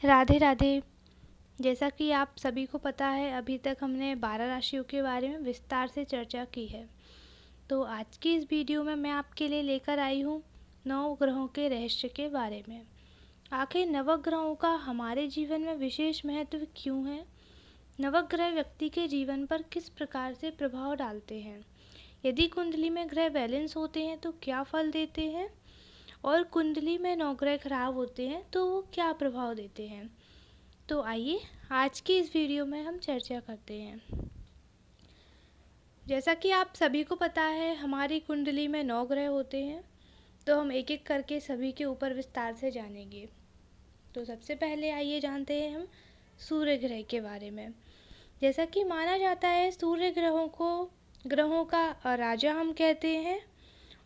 राधे राधे। जैसा कि आप सभी को पता है, अभी तक हमने 12 राशियों के बारे में विस्तार से चर्चा की है। तो आज की इस वीडियो में मैं आपके लिए लेकर आई हूँ 9 ग्रहों के रहस्य के बारे में। आखिर नवग्रहों का हमारे जीवन में विशेष महत्व क्यों है? नवग्रह व्यक्ति के जीवन पर किस प्रकार से प्रभाव डालते हैं? यदि कुंडली में ग्रह बैलेंस होते हैं तो क्या फल देते हैं? और कुंडली में 9 ग्रह खराब होते हैं तो वो क्या प्रभाव देते हैं? तो आइए आज की इस वीडियो में हम चर्चा करते हैं। जैसा कि आप सभी को पता है, हमारी कुंडली में 9 ग्रह होते हैं, तो हम एक एक करके सभी के ऊपर विस्तार से जानेंगे। तो सबसे पहले आइए जानते हैं हम सूर्य ग्रह के बारे में। जैसा कि माना जाता है, सूर्य ग्रहों का राजा हम कहते हैं,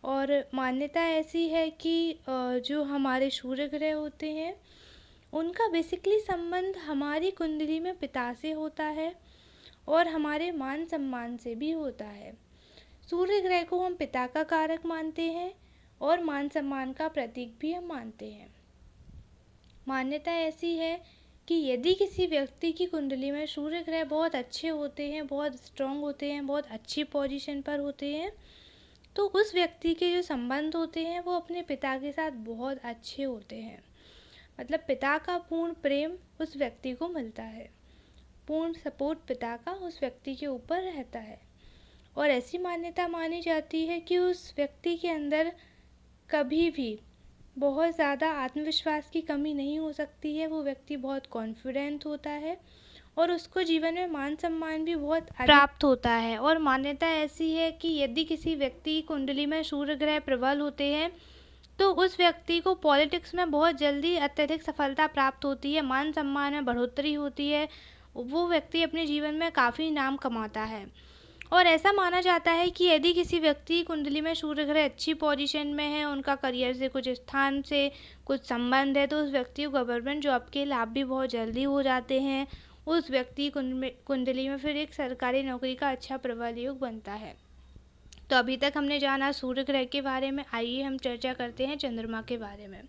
और मान्यता ऐसी है कि जो हमारे सूर्य ग्रह होते हैं उनका बेसिकली संबंध हमारी कुंडली में पिता से होता है और हमारे मान सम्मान से भी होता है। सूर्य ग्रह को हम पिता का कारक मानते हैं और मान सम्मान का प्रतीक भी हम मानते हैं। मान्यता ऐसी है कि यदि किसी व्यक्ति की कुंडली में सूर्य ग्रह बहुत अच्छे होते हैं, बहुत स्ट्रांग होते हैं, बहुत अच्छी पोजीशन पर होते हैं, तो उस व्यक्ति के जो संबंध होते हैं वो अपने पिता के साथ बहुत अच्छे होते हैं। मतलब पिता का पूर्ण प्रेम उस व्यक्ति को मिलता है, पूर्ण सपोर्ट पिता का उस व्यक्ति के ऊपर रहता है। और ऐसी मान्यता मानी जाती है कि उस व्यक्ति के अंदर कभी भी बहुत ज़्यादा आत्मविश्वास की कमी नहीं हो सकती है। वो व्यक्ति बहुत कॉन्फिडेंट होता है और उसको जीवन में मान सम्मान भी बहुत प्राप्त होता है। और मान्यता ऐसी है कि यदि किसी व्यक्ति की कुंडली में सूर्य ग्रह प्रबल होते हैं तो उस व्यक्ति को पॉलिटिक्स में बहुत जल्दी अत्यधिक सफलता प्राप्त होती है, मान सम्मान में बढ़ोतरी होती है, वो व्यक्ति अपने जीवन में काफ़ी नाम कमाता है। और ऐसा माना जाता है कि यदि किसी व्यक्ति की कुंडली में सूर्य ग्रह अच्छी पोजीशन में है, उनका करियर से कुछ स्थान से कुछ संबंध है, तो उस व्यक्ति को गवर्नमेंट जॉब के लाभ भी बहुत जल्दी हो जाते हैं। उस व्यक्ति कुंडली में फिर एक सरकारी नौकरी का अच्छा प्रबल योग बनता है। तो अभी तक हमने जाना सूर्य ग्रह के बारे में। आइए हम चर्चा करते हैं चंद्रमा के बारे में।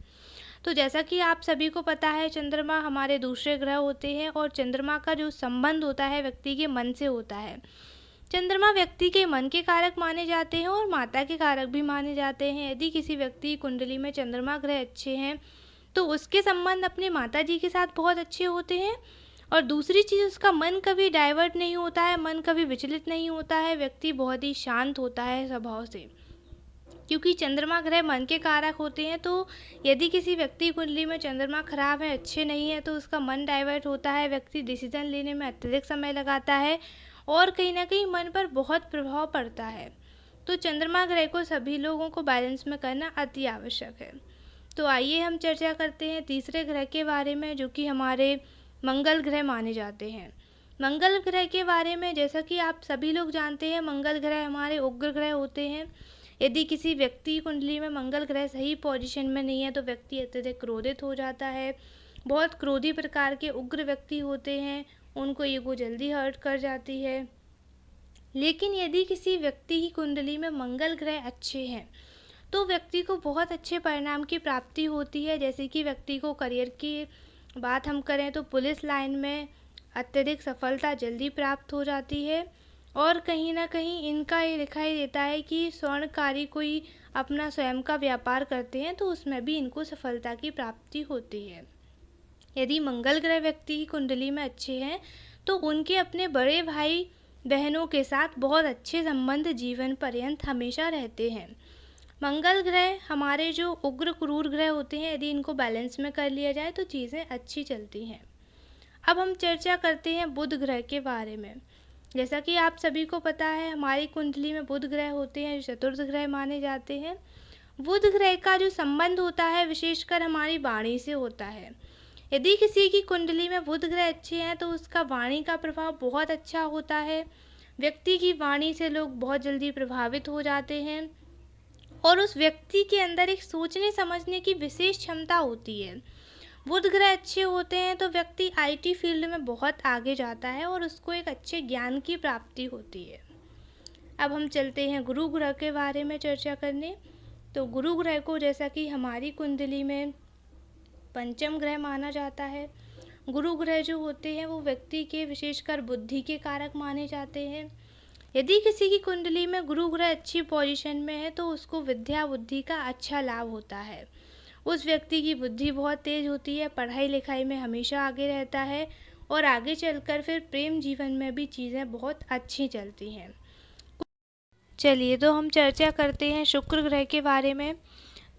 तो जैसा कि आप सभी को पता है, चंद्रमा हमारे दूसरे ग्रह होते हैं और चंद्रमा का जो संबंध होता है व्यक्ति के मन से होता है। चंद्रमा व्यक्ति के मन के कारक माने जाते हैं और माता के कारक भी माने जाते हैं। यदि किसी व्यक्ति की कुंडली में चंद्रमा ग्रह अच्छे हैं तो उसके संबंध अपने माता जी के साथ बहुत अच्छे होते हैं। और दूसरी चीज़, उसका मन कभी डाइवर्ट नहीं होता है, मन कभी विचलित नहीं होता है, व्यक्ति बहुत ही शांत होता है स्वभाव से, क्योंकि चंद्रमा ग्रह मन के कारक होते हैं। तो यदि किसी व्यक्ति कुंडली में चंद्रमा खराब है, अच्छे नहीं है, तो उसका मन डाइवर्ट होता है, व्यक्ति डिसीजन लेने में अत्यधिक समय लगाता है और कहीं ना कहीं मन पर बहुत प्रभाव पड़ता है। तो चंद्रमा ग्रह को सभी लोगों को बैलेंस में करना अति आवश्यक है। तो आइए हम चर्चा करते हैं तीसरे ग्रह के बारे में, जो कि हमारे मंगल ग्रह माने जाते हैं। मंगल ग्रह के बारे में जैसा कि आप सभी लोग जानते हैं, मंगल ग्रह हमारे उग्र ग्रह होते हैं। यदि किसी व्यक्ति कुंडली में मंगल ग्रह सही पोजीशन में नहीं है तो व्यक्ति अत्यधिक क्रोधित हो जाता है, बहुत क्रोधी प्रकार के उग्र व्यक्ति होते हैं, उनको ईगो जल्दी हर्ट कर जाती है। लेकिन यदि किसी व्यक्ति की कुंडली में मंगल ग्रह अच्छे हैं तो व्यक्ति को बहुत अच्छे परिणाम की प्राप्ति होती है। जैसे कि व्यक्ति को करियर की बात हम करें तो पुलिस लाइन में अत्यधिक सफलता जल्दी प्राप्त हो जाती है। और कहीं ना कहीं इनका ये दिखाई देता है कि स्वर्णकारी कोई अपना स्वयं का व्यापार करते हैं तो उसमें भी इनको सफलता की प्राप्ति होती है। यदि मंगल ग्रह व्यक्ति की कुंडली में अच्छे हैं तो उनके अपने बड़े भाई बहनों के साथ बहुत अच्छे संबंध जीवन पर्यंत हमेशा रहते हैं। मंगल ग्रह हमारे जो उग्र क्रूर ग्रह होते हैं, यदि इनको बैलेंस में कर लिया जाए तो चीज़ें अच्छी चलती हैं। अब हम चर्चा करते हैं बुध ग्रह के बारे में। जैसा कि आप सभी को पता है, हमारी कुंडली में बुध ग्रह होते हैं, जो चतुर्थ ग्रह माने जाते हैं। बुध ग्रह का जो संबंध होता है विशेषकर हमारी वाणी से होता है। यदि किसी की कुंडली में बुध ग्रह अच्छे हैं तो उसका वाणी का प्रभाव बहुत अच्छा होता है। व्यक्ति की वाणी से लोग बहुत जल्दी प्रभावित हो जाते हैं और उस व्यक्ति के अंदर एक सोचने समझने की विशेष क्षमता होती है। बुध ग्रह अच्छे होते हैं तो व्यक्ति आईटी फील्ड में बहुत आगे जाता है और उसको एक अच्छे ज्ञान की प्राप्ति होती है। अब हम चलते हैं गुरु ग्रह के बारे में चर्चा करने। तो गुरु ग्रह को जैसा कि हमारी कुंडली में पंचम ग्रह माना जाता है, गुरु ग्रह जो होते हैं वो व्यक्ति के विशेषकर बुद्धि के कारक माने जाते हैं। यदि किसी की कुंडली में गुरु ग्रह अच्छी पोजीशन में है तो उसको विद्या बुद्धि का अच्छा लाभ होता है। उस व्यक्ति की बुद्धि बहुत तेज होती है, पढ़ाई लिखाई में हमेशा आगे रहता है और आगे चलकर फिर प्रेम जीवन में भी चीज़ें बहुत अच्छी चलती हैं। चलिए तो हम चर्चा करते हैं शुक्र ग्रह के बारे में।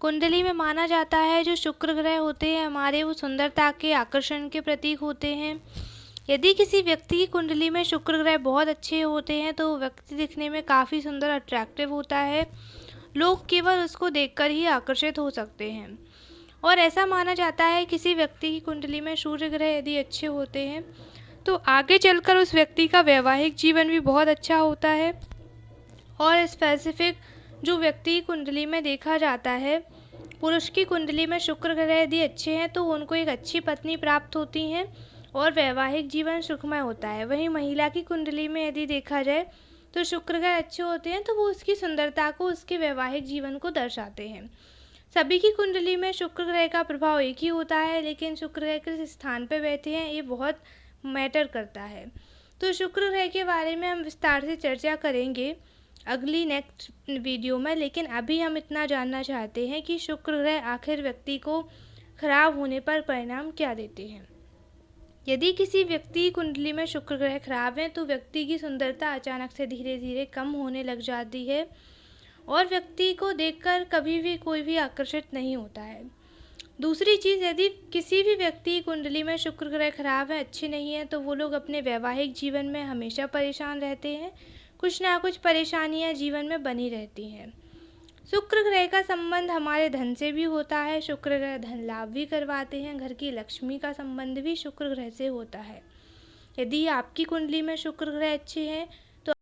कुंडली में माना जाता है जो शुक्र ग्रह होते हैं हमारे, वो सुंदरता के आकर्षण के प्रतीक होते हैं। यदि किसी व्यक्ति की कुंडली में शुक्र ग्रह बहुत अच्छे होते हैं तो वो व्यक्ति दिखने में काफ़ी सुंदर अट्रैक्टिव होता है। लोग केवल उसको देखकर ही आकर्षित हो सकते हैं। और ऐसा माना जाता है किसी व्यक्ति की कुंडली में सूर्य ग्रह यदि अच्छे होते हैं तो आगे चलकर उस व्यक्ति का वैवाहिक जीवन भी बहुत अच्छा होता है। और स्पेसिफिक जो व्यक्ति की कुंडली में देखा जाता है, पुरुष की कुंडली में शुक्र ग्रह यदि अच्छे हैं तो उनको एक अच्छी पत्नी प्राप्त होती हैं और वैवाहिक जीवन सुखमय होता है। वहीं महिला की कुंडली में यदि देखा जाए तो शुक्र ग्रह अच्छे होते हैं तो वो उसकी सुंदरता को, उसके वैवाहिक जीवन को दर्शाते हैं। सभी की कुंडली में शुक्र ग्रह का प्रभाव एक ही होता है, लेकिन शुक्र ग्रह किस स्थान पर बैठे हैं ये बहुत मैटर करता है। तो शुक्र ग्रह के बारे में हम विस्तार से चर्चा करेंगे अगली नेक्स्ट वीडियो में, लेकिन अभी हम इतना जानना चाहते हैं कि शुक्र ग्रह आखिर व्यक्ति को खराब होने पर परिणाम क्या देते हैं। यदि किसी व्यक्ति की कुंडली में शुक्र ग्रह खराब है तो व्यक्ति की सुंदरता अचानक से धीरे धीरे कम होने लग जाती है और व्यक्ति को देखकर कभी भी कोई भी आकर्षित नहीं होता है। दूसरी चीज़, यदि किसी भी व्यक्ति की कुंडली में शुक्र ग्रह खराब है, अच्छे नहीं है, तो वो लोग अपने वैवाहिक जीवन में हमेशा परेशान रहते हैं। कुछ ना कुछ परेशानियां जीवन में बनी रहती हैं। शुक्र ग्रह का संबंध हमारे धन से भी होता है। शुक्र ग्रह धन लाभ भी करवाते हैं। घर की लक्ष्मी का संबंध भी शुक्र ग्रह से होता है। यदि आपकी कुंडली में शुक्र ग्रह अच्छे हैं तो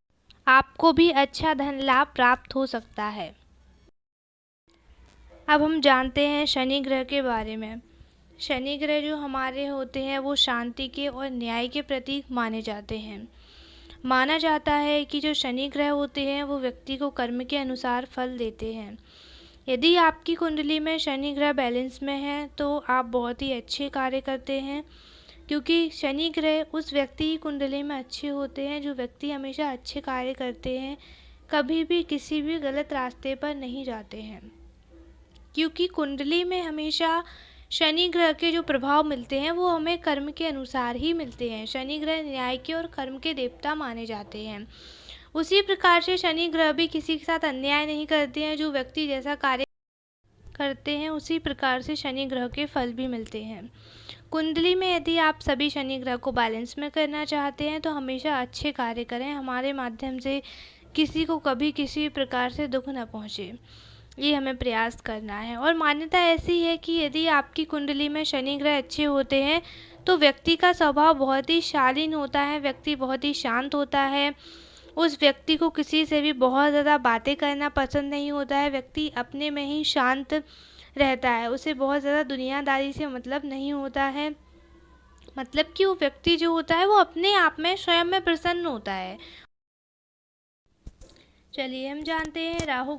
आपको भी अच्छा धन लाभ प्राप्त हो सकता है। अब हम जानते हैं शनि ग्रह के बारे में। शनि ग्रह जो हमारे होते हैं वो शांति के और न्याय के प्रतीक माने जाते हैं। माना जाता है कि जो शनि ग्रह होते हैं वो व्यक्ति को कर्म के अनुसार फल देते हैं। यदि आपकी कुंडली में शनि ग्रह बैलेंस में है तो आप बहुत ही अच्छे कार्य करते हैं, क्योंकि शनि ग्रह उस व्यक्ति की कुंडली में अच्छे होते हैं जो व्यक्ति हमेशा अच्छे कार्य करते हैं, कभी भी किसी भी गलत रास्ते पर नहीं जाते हैं। क्योंकि कुंडली में हमेशा शनि ग्रह के जो प्रभाव मिलते हैं वो हमें कर्म के अनुसार ही मिलते हैं। शनि ग्रह न्याय के और कर्म के देवता माने जाते हैं। उसी प्रकार से शनि ग्रह भी किसी के साथ अन्याय नहीं करते हैं। जो व्यक्ति जैसा कार्य करते हैं उसी प्रकार से शनि ग्रह के फल भी मिलते हैं। कुंडली में यदि आप सभी शनि ग्रह को बैलेंस में करना चाहते हैं तो हमेशा अच्छे कार्य करें। हमारे माध्यम से किसी को कभी किसी प्रकार से दुख न पहुँचे, ये हमें प्रयास करना है। और मान्यता ऐसी है कि यदि आपकी कुंडली में शनि ग्रह अच्छे होते हैं तो व्यक्ति का स्वभाव बहुत ही शालीन होता है, व्यक्ति बहुत ही शांत होता है। उस व्यक्ति को किसी से भी बहुत ज़्यादा बातें करना पसंद नहीं होता है। व्यक्ति अपने में ही शांत रहता है, उसे बहुत ज़्यादा दुनियादारी से मतलब नहीं होता है। मतलब कि वो व्यक्ति जो होता है वो अपने आप में स्वयं में प्रसन्न होता है। चलिए हम जानते हैं राहु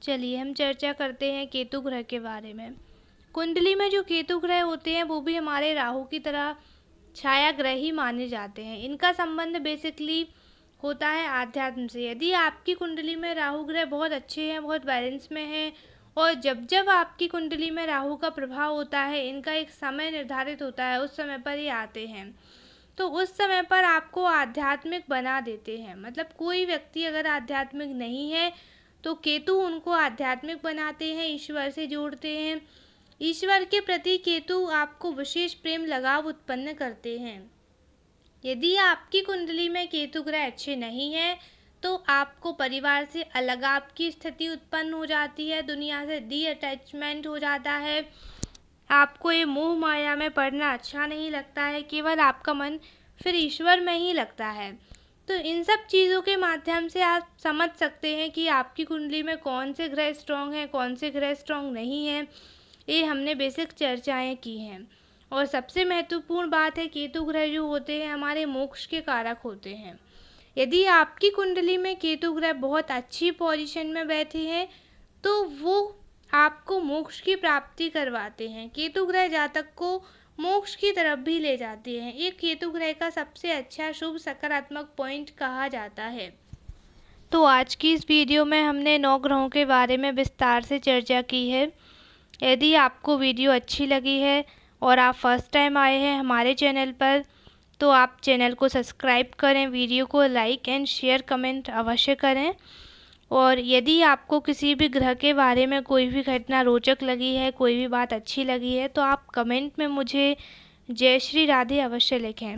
चलिए हम चर्चा करते हैं केतु ग्रह के बारे में। कुंडली में जो केतु ग्रह होते हैं वो भी हमारे राहु की तरह छाया ग्रह ही माने जाते हैं। इनका संबंध बेसिकली होता है आध्यात्म से। यदि आपकी कुंडली में राहु ग्रह बहुत अच्छे हैं, बहुत बैलेंस में हैं, और जब जब आपकी कुंडली में राहु का प्रभाव होता है, इनका एक समय निर्धारित होता है, उस समय पर ये आते हैं, तो उस समय पर आपको आध्यात्मिक बना देते हैं। मतलब कोई व्यक्ति अगर आध्यात्मिक नहीं है तो केतु उनको आध्यात्मिक बनाते हैं, ईश्वर से जोड़ते हैं। ईश्वर के प्रति केतु आपको विशेष प्रेम लगाव उत्पन्न करते हैं। यदि आपकी कुंडली में केतु ग्रह अच्छे नहीं है तो आपको परिवार से अलगाव की स्थिति उत्पन्न हो जाती है, दुनिया से डी अटैचमेंट हो जाता है, आपको ये मोह माया में पड़ना अच्छा नहीं लगता है, केवल आपका मन फिर ईश्वर में ही लगता है। तो इन सब चीज़ों के माध्यम से आप समझ सकते हैं कि आपकी कुंडली में कौन से ग्रह स्ट्रॉन्ग हैं, कौन से ग्रह स्ट्रॉन्ग नहीं हैं। ये हमने बेसिक चर्चाएं की हैं। और सबसे महत्वपूर्ण बात है, केतु ग्रह जो होते हैं हमारे मोक्ष के कारक होते हैं। यदि आपकी कुंडली में केतु ग्रह बहुत अच्छी पोजीशन में बैठे हैं तो वो आपको मोक्ष की प्राप्ति करवाते हैं। केतु ग्रह जातक को मोक्ष की तरफ भी ले जाते हैं। ये केतु ग्रह का सबसे अच्छा शुभ सकारात्मक पॉइंट कहा जाता है। तो आज की इस वीडियो में हमने 9 ग्रहों के बारे में विस्तार से चर्चा की है। यदि आपको वीडियो अच्छी लगी है और आप फर्स्ट टाइम आए हैं हमारे चैनल पर, तो आप चैनल को सब्सक्राइब करें, वीडियो को लाइक एंड शेयर कमेंट अवश्य करें। और यदि आपको किसी भी ग्रह के बारे में कोई भी घटना रोचक लगी है, कोई भी बात अच्छी लगी है, तो आप कमेंट में मुझे जय श्री राधे अवश्य लिखें।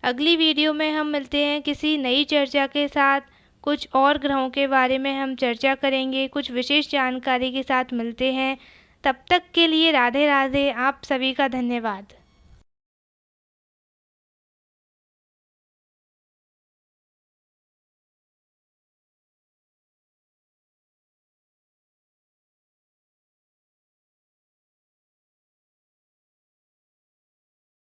अगली वीडियो में हम मिलते हैं किसी नई चर्चा के साथ। कुछ और ग्रहों के बारे में हम चर्चा करेंगे, कुछ विशेष जानकारी के साथ मिलते हैं। तब तक के लिए राधे राधे। आप सभी का धन्यवाद।